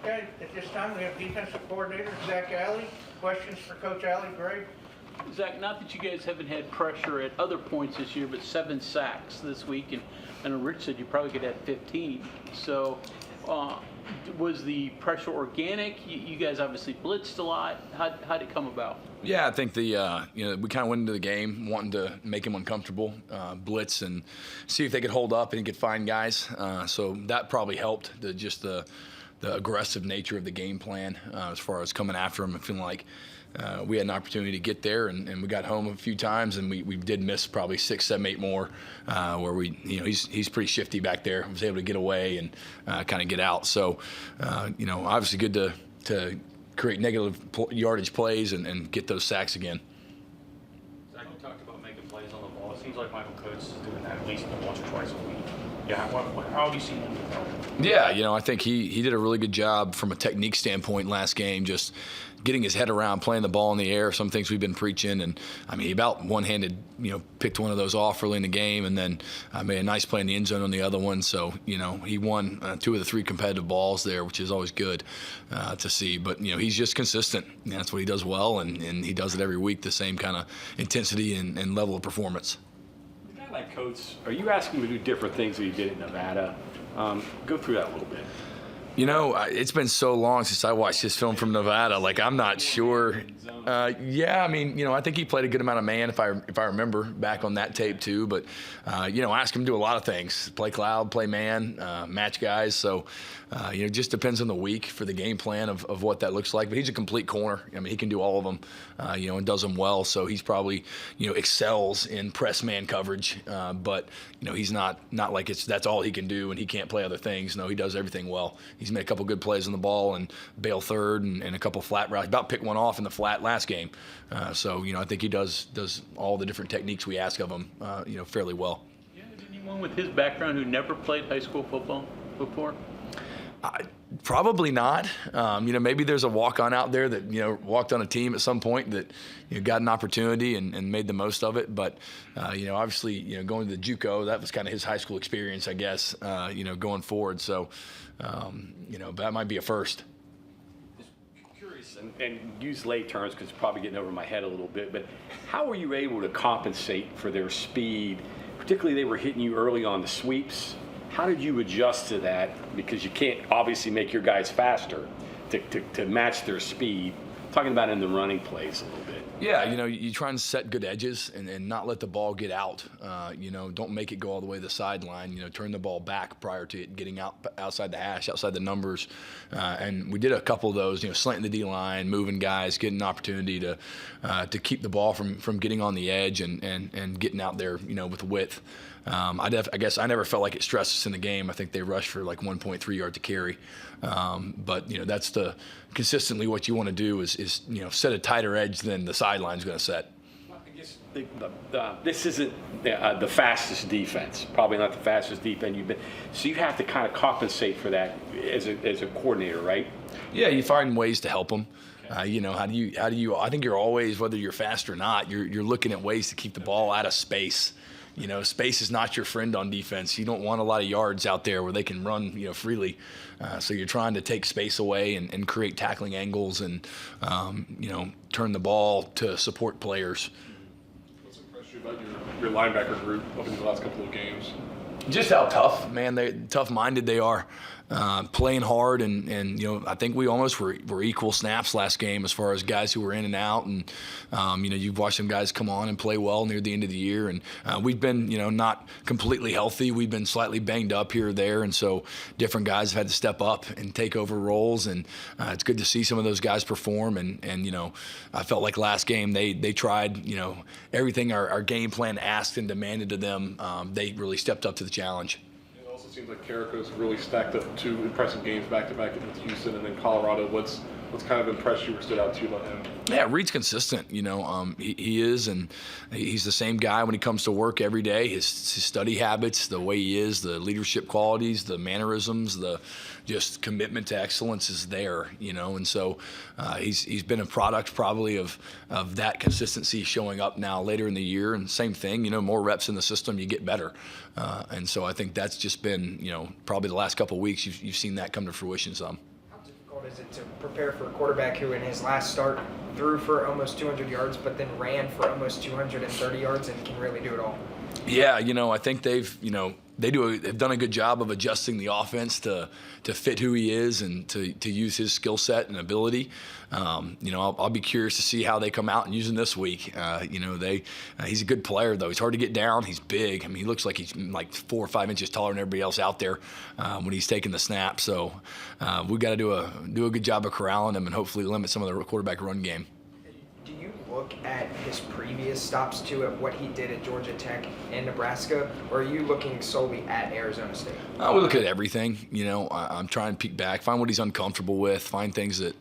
Okay, at this time, we have defensive coordinator Zach Alley. Questions for Coach Alley, Greg? Zach, not that you guys haven't had pressure at other points this year, but 7 sacks this week, and I know Rich said you probably could have 15. So was the pressure organic? You guys obviously blitzed a lot. How'd it come about? Yeah, I think we kind of went into the game wanting to make him uncomfortable, blitz and see if they could hold up and could find guys. So that probably helped. The aggressive nature of the game plan as far as coming after him and feeling like we had an opportunity to get there, and we got home a few times, and we did miss probably 6, 7, 8 more where he's pretty shifty back there. Was able to get away and kind of get out. So obviously good to create negative yardage plays and get those sacks again. Zach, you talked about making plays on the ball. It seems like Michael Coates is doing that at least once or twice a week. Yeah, how have you seen him develop? Yeah, I think he did a really good job from a technique standpoint last game, just getting his head around, playing the ball in the air, some things we've been preaching. And, I mean, he about one-handed, picked one of those off early in the game and then made a nice play in the end zone on the other one. So, he won 2 of the 3 competitive balls there, which is always good to see. But, he's just consistent. That's what he does well, and he does it every week, the same kind of intensity and level of performance. A guy like Coates, are you asking him to do different things that he did at Nevada? Go through that a little bit. It's been so long since I watched his film from Nevada. Like, I'm not sure. I think he played a good amount of man, if I remember back on that tape too. But ask him to do a lot of things: play cloud, play man, match guys. So it just depends on the week for the game plan of what that looks like. But he's a complete corner. I mean, he can do all of them, and does them well. So he's probably excels in press man coverage. But he's not like that's all he can do, and he can't play other things. No, he does everything well. He's made a couple good plays on the ball and bail third and a couple flat routes. About picked one off in the flat last game. So I think he does all the different techniques we ask of him, fairly well. Yeah, anyone with his background who never played high school football before? Probably not. Maybe there's a walk-on out there that walked on a team at some point that got an opportunity and made the most of it. But obviously going to the JUCO, that was kind of his high school experience, I guess. Going forward. So that might be a first. Just curious, and use lay terms because it's probably getting over my head a little bit. But how were you able to compensate for their speed? Particularly, they were hitting you early on the sweeps. How did you adjust to that? Because you can't obviously make your guys faster to match their speed. Talking about in the running plays a little bit. Yeah, you try and set good edges and not let the ball get out. Don't make it go all the way to the sideline. Turn the ball back prior to it getting outside the hash, outside the numbers. And we did a couple of those, slanting the D-line, moving guys, getting an opportunity to keep the ball from getting on the edge and getting out there, with width. I guess I never felt like it stressed us in the game. I think they rushed for like 1.3 yards to carry. But that's consistently what you want to do is set a tighter edge than the sideline's going to set. Well, I guess this isn't the fastest defense. Probably not the fastest defense you've been. So you have to kind of compensate for that as a coordinator, right? Yeah, you find ways to help them. How do you? I think you're always, whether you're fast or not, you're looking at ways to keep the ball out of space. Space is not your friend on defense. You don't want a lot of yards out there where they can run, freely. So you're trying to take space away and create tackling angles and, turn the ball to support players. What's impressed you about your linebacker group over the last couple of games? Just how tough-minded they are, playing hard, and I think we almost were equal snaps last game as far as guys who were in and out, and you've watched some guys come on and play well near the end of the year, and we've been not completely healthy. We've been slightly banged up here or there, and so different guys have had to step up and take over roles, and it's good to see some of those guys perform, and I felt like last game they tried everything our game plan asked and demanded of them. They really stepped up to the challenge. It also seems like Carrico's really stacked up 2 impressive games back-to-back with Houston and then Colorado. What's kind of impressed you or stood out to you about him? Yeah, Reed's consistent. He is, and he's the same guy when he comes to work every day. His study habits, the way he is, the leadership qualities, the mannerisms, the just commitment to excellence is there. And so he's been a product probably of that consistency showing up now later in the year. And same thing, more reps in the system, you get better. And so I think that's just been, probably the last couple of weeks you've seen that come to fruition some. How difficult difficult is it to prepare for a quarterback who in his last start threw for almost 200 yards, but then ran for almost 230 yards and can really do it all? Yeah, I think they've done a good job of adjusting the offense to fit who he is and to use his skill set and ability. I'll be curious to see how they come out and use him this week. He's a good player though. He's hard to get down. He's big. I mean, he looks like he's like 4 or 5 inches taller than everybody else out there when he's taking the snap. So we've got to do a good job of corralling him and hopefully limit some of the quarterback run game. Do you look at his previous stops too, at what he did at Georgia Tech and Nebraska, or are you looking solely at Arizona State? We look at everything. I'm trying to peek back, find what he's uncomfortable with, find things that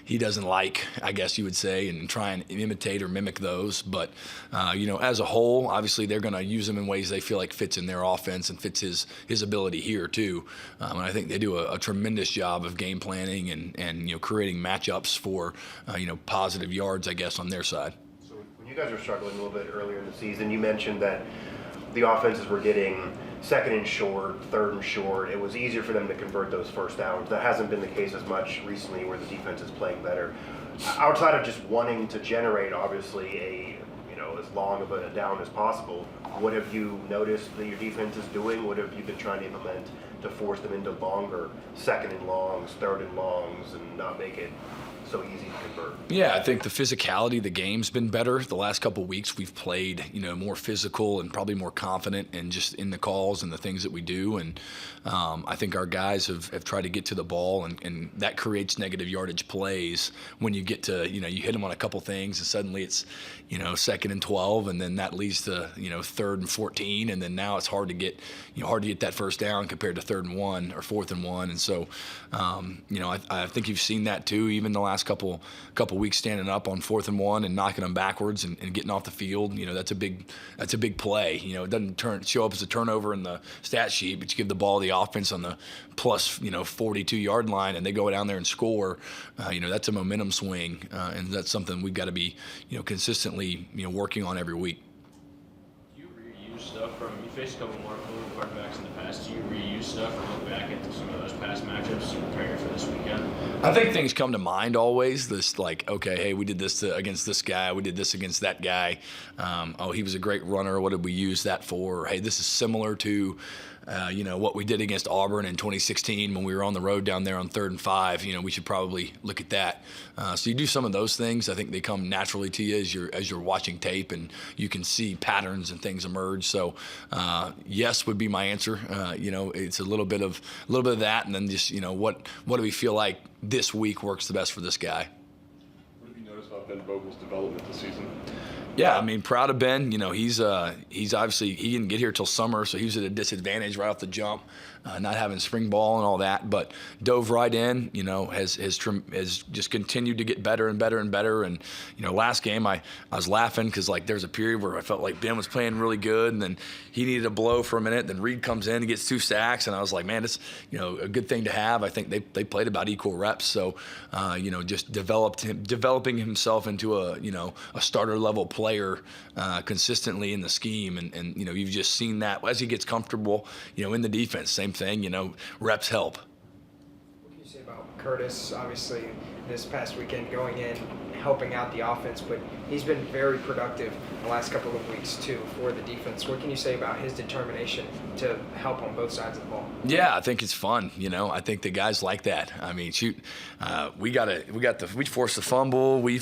he doesn't like, I guess you would say, and try and imitate or mimic those. But as a whole, obviously they're going to use him in ways they feel like fits in their offense and fits his ability here too. And I think they do a tremendous job of game planning and creating matchups for positive yards, I guess, on their side. So when you guys were struggling a little bit earlier in the season, you mentioned that the offenses were getting second and short, third and short. It was easier for them to convert those first downs. That hasn't been the case as much recently where the defense is playing better. Outside of just wanting to generate, obviously, as long of a down as possible, what have you noticed that your defense is doing? What have you been trying to implement to force them into longer second and longs, third and longs, and not make it so easy to convert? Yeah, I think the physicality of the game's been better. The last couple of weeks we've played, more physical and probably more confident and just in the calls and the things that we do. And I think our guys have tried to get to the ball, and that creates negative yardage plays when you get to, you hit them on a couple things and suddenly it's, second and 12, and then that leads to, third and 14, and then now it's hard to get that first down compared to third and 1 or fourth and 1. And so, I think you've seen that too, even the last couple weeks standing up on fourth and 1 and knocking them backwards and getting off the field. That's a big play. It doesn't show up as a turnover in the stat sheet, but you give the ball to the offense on the plus 42-yard line and they go down there and score. That's a momentum swing, and that's something we've got to be consistently working on every week. Do you reuse stuff from, you faced a couple more quarterbacks in the past, do you reuse stuff or look back into some of those past matchups to prepare for this weekend? I think things come to mind always. This like, okay, hey, we did this against this guy. We did this against that guy. He was a great runner. What did we use that for? Or, hey, this is similar to, what we did against Auburn in 2016 when we were on the road down there on 3rd and 5. We should probably look at that. So you do some of those things. I think they come naturally to you as you're watching tape, and you can see patterns and things emerge. So yes would be my answer. It's a little bit of that, and then just what do we feel like this week works the best for this guy. What have you noticed about Ben Vogel's development this season? Yeah, I mean, proud of Ben. He's obviously, he didn't get here till summer, so he was at a disadvantage right off the jump, not having spring ball and all that. But dove right in. Has just continued to get better and better and better. And last game I was laughing because there's a period where I felt like Ben was playing really good, and then he needed a blow for a minute. Then Reed comes in and gets 2 sacks, and I was like, man, it's a good thing to have. I think they played about equal reps, so just developing himself into a starter level player consistently in the scheme, and you've just seen that as he gets comfortable in the defense. Same thing, reps help. What can you say about Curtis? Obviously this past weekend going in, helping out the offense, but he's been very productive the last couple of weeks too for the defense. What can you say about his determination to help on both sides of the ball? Yeah, I think it's fun. I think the guys like that. I mean, shoot, we forced the fumble. We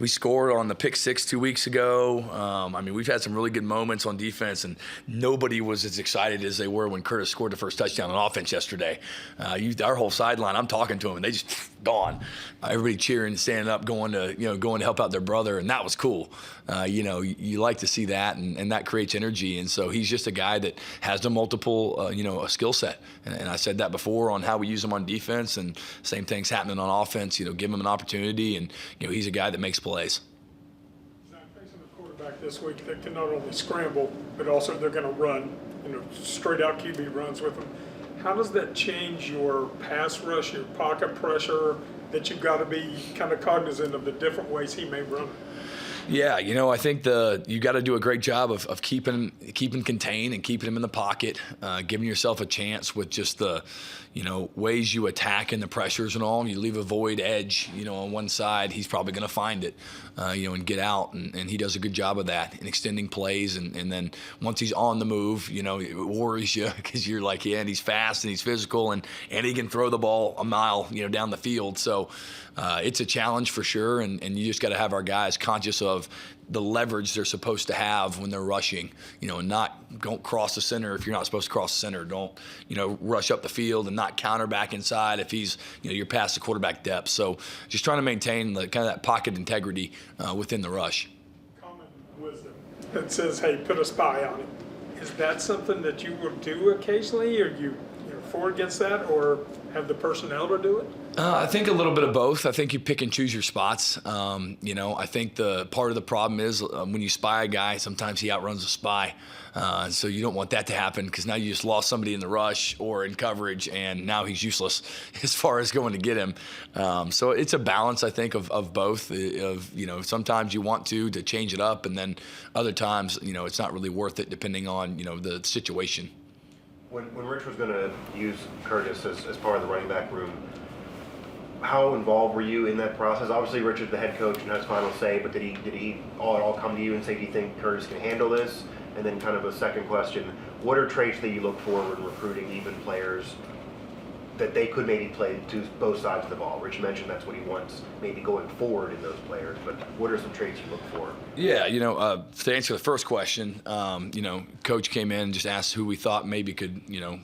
scored on the pick 6 2 weeks ago. We've had some really good moments on defense, and nobody was as excited as they were when Curtis scored the first touchdown on offense yesterday. Our whole sideline, I'm talking to them, and they just gone. Everybody cheering, standing up, going to help out their brother, and that was cool. You like to see that, and that creates energy. And so he's just a guy that has the multiple, a skill set. And I said that before on how we use him on defense, and same thing's happening on offense. Give him an opportunity, and he's a guy that makes plays. Facing a quarterback this week that can not only scramble, but also they're going to run, straight out QB runs with them. How does that change your pass rush, your pocket pressure, that you've got to be kind of cognizant of the different ways he may run? Yeah, I think you got to do a great job of keeping contained and keeping him in the pocket, giving yourself a chance with just the, ways you attack and the pressures and all. You leave a void edge, on one side, he's probably going to find it, and get out, and he does a good job of that in extending plays, and then once he's on the move, it worries you because you're like, yeah, and he's fast and he's physical and he can throw the ball a mile, down the field. So it's a challenge for sure, and you just got to have our guys conscious of the leverage they're supposed to have when they're rushing, and don't cross the center if you're not supposed to cross the center. Don't, rush up the field and not counter back inside if he's, you're past the quarterback depth. So just trying to maintain the kind of that pocket integrity within the rush. Common wisdom that says, hey, put a spy on it. Is that something that you will do occasionally, or you're for or against that, or have the personnel to do it? I think a little bit of both. I think you pick and choose your spots. I think the part of the problem is when you spy a guy, sometimes he outruns a spy. So you don't want that to happen because now you just lost somebody in the rush or in coverage, and now he's useless as far as going to get him. So it's a balance, I think, of both. Sometimes you want to change it up, and then other times, it's not really worth it depending on, the situation. When Rich was going to use Curtis as part of the running back room, how involved were you in that process? Obviously, Rich is the head coach and has final say, but did he all come to you and say, do you think Curtis can handle this? And then kind of a second question, what are traits that you look for when recruiting even players that they could maybe play to both sides of the ball? Rich mentioned that's what he wants maybe going forward in those players, but what are some traits you look for? Yeah, to answer the first question, Coach came in and just asked who we thought maybe could,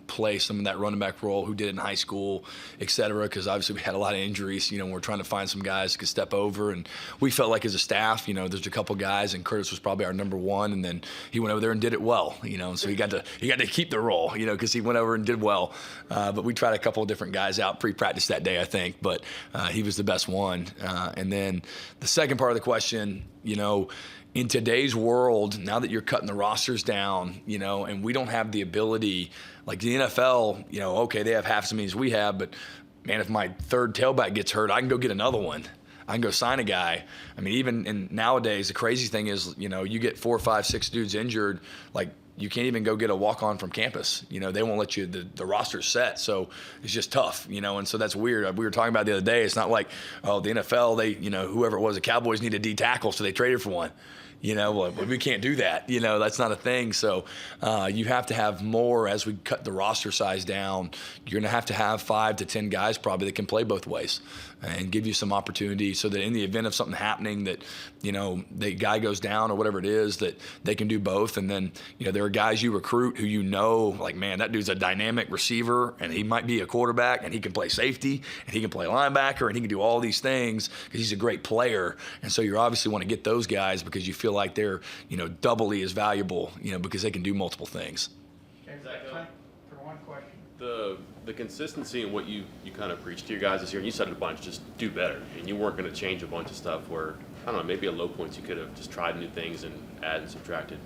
play some of that running back role, who did it in high school, et cetera, because obviously we had a lot of injuries. We're trying to find some guys who could step over, and we felt like as a staff, there's a couple guys, and Curtis was probably our number one, and then he went over there and did it well, so he got to keep the role, because he went over and did well. But we tried a couple of different guys out pre-practice that day, I think, but he was the best one. And then the second part of the question, in today's world, now that you're cutting the rosters down, and we don't have the ability, like the NFL, okay, they have half as many as we have, but man, if my third tailback gets hurt, I can go get another one. I can go sign a guy. I mean, even nowadays, the crazy thing is, you get 4, 5, 6 dudes injured, like you can't even go get a walk-on from campus. They won't let you, the roster's set. So it's just tough, and so that's weird. We were talking about it the other day. It's not like, oh, the NFL, they, whoever it was, the Cowboys need a D tackle, so they traded for one. Well, we can't do that. That's not a thing. So you have to have more as we cut the roster size down. You're going to have 5 to 10 guys probably that can play both ways and give you some opportunity so that in the event of something happening that, the guy goes down or whatever it is, that they can do both. And then, there are guys you recruit who like, man, that dude's a dynamic receiver and he might be a quarterback and he can play safety and he can play linebacker and he can do all these things because he's a great player. And so you obviously want to get those guys because you feel like they're, doubly as valuable, because they can do multiple things. Okay, time for one question. The consistency in what you kind of preached to your guys this year, and you said it a bunch, just do better. And you weren't going to change a bunch of stuff where, I don't know, maybe at low points you could have just tried new things and added and subtracted.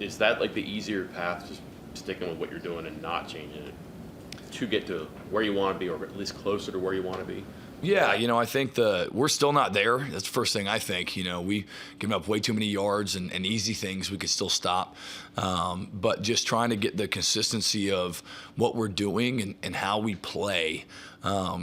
Is that like the easier path, just sticking with what you're doing and not changing it to get to where you want to be, or at least closer to where you want to be? Yeah, I think we're still not there. That's the first thing I think. We give up way too many yards and easy things we could still stop. But just trying to get the consistency of what we're doing and how we play,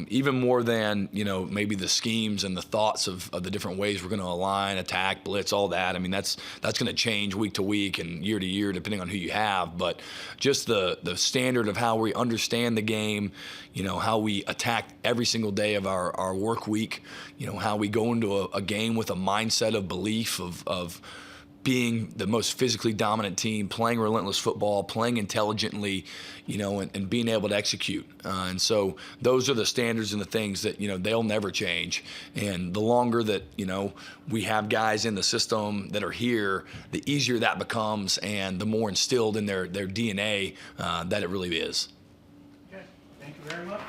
even more than, maybe the schemes and the thoughts of the different ways we're going to align, attack, blitz, all that. I mean, that's going to change week to week and year to year depending on who you have. But just the standard of how we understand the game, how we attack every single day of our work week, how we go into a game with a mindset of belief of being the most physically dominant team, playing relentless football, playing intelligently, and being able to execute. And so those are the standards and the things that, they'll never change. And the longer that, we have guys in the system that are here, the easier that becomes and the more instilled in their DNA that it really is. Okay, thank you very much.